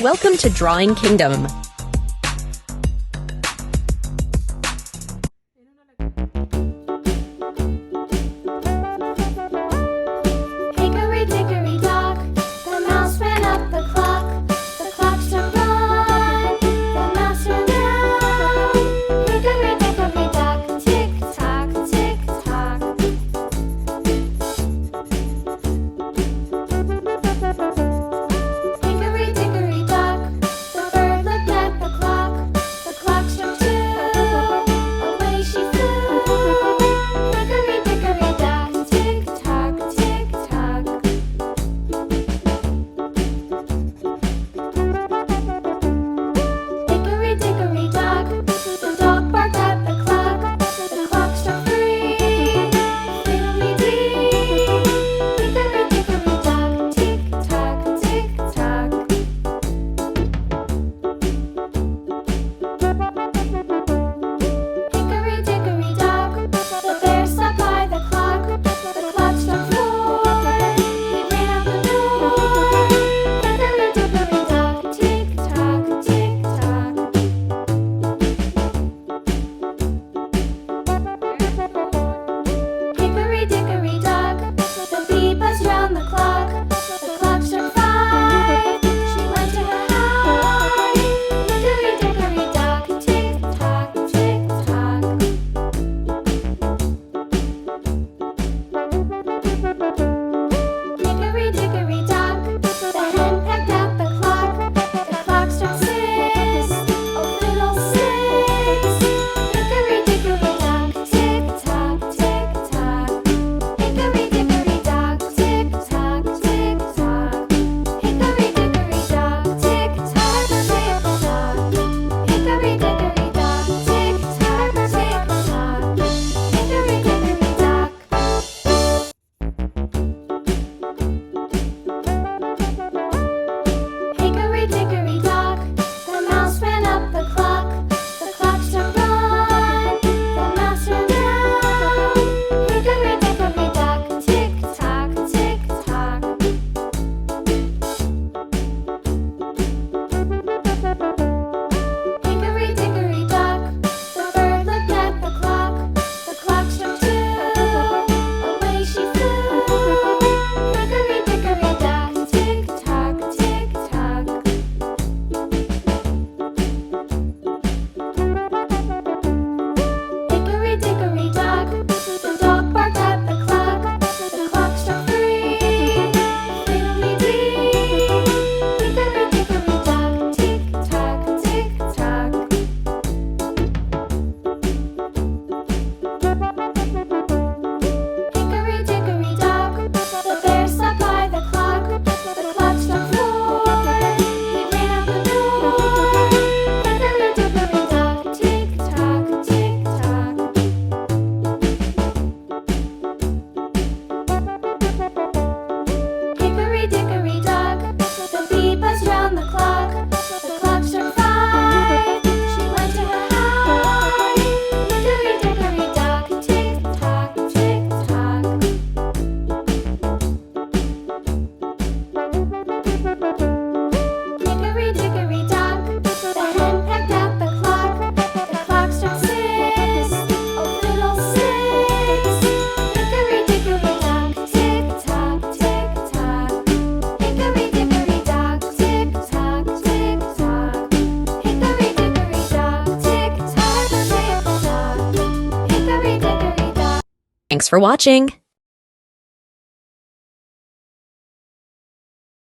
Welcome to Drawing Kingdom. Hickory-dickory-dock, the mouse ran up the clock. The clock struck one, the mouse ran down. Hickory-dickory-dock, tick-tock, tick-tock. Hickory-dickory-dock, the bird looked at the clock. The clock struck two, away she flew. Hickory-dickory-dock, tick-tock, tick-tock. Hickory-dickory-dock, the dog barked at the clock. The clock struck three, fiddly-dee. Hickory-dickory-dock, tick-tock, tick-tock. Hickory-dickory-dock, the bear sat by the clock. The clock struck four, he ran out the door. Hickory-dickory-dock, tick-tock, tick-tock. Hickory-dickory-dock, the bee buzzed round the clock. The clock struck five, she went to her hive. Hickory-dickory-dock, tick-tock, tick-tock. Hickory-dickory-dock, the hen pecked at the clock. The clock struck six, oh fiddlesticks. Hickory-dickory-dock, tick-tock, tick-tock. Hickory-dickory-dock, tick-tock, tick-tock. Hickory-dickory-dock, tick-tock, tick-tock. Hickory-dickory-dock, tick-tock, tick-tock. Hickory-dickory-dock. Hickory-dickory-dock, the mouse ran up the clock. The clock struck one, the mouse ran down. Hickory-dickory-dock, tick-tock, tick-tock. Hickory-dickory-dock, the bird looked at the clock. The clock struck two, away she flew. Hickory-dickory-dock, tick-tock, tick-tock. Hickory-dickory-dock, the dog barked at the clock. The clock struck three, fiddly-dee. Hickory-dickory-dock, tick-tock, tick-tock. Hickory-dickory-dock, the bear sat by the clock. The clock struck four, he ran out the door. Hickory-dickory-dock, tick-tock, tick-tock. Hickory-dickory-dock, the bee buzzed round the clock. The clock struck five, she went to her hive. Hickory-dickory-dock, tick-tock, tick-tock. Hickory-dickory-dock, the hen pecked at the clock. The clock struck six, oh fiddlesticks. Hickory-dickory-dock, tick-tock, tick-tock. Hickory-dickory-dock, tick-tock, tick-tock. Hickory-dickory-dock, tick-tock, tick-tock. Hickory-dickory-dock. Thanks for watching.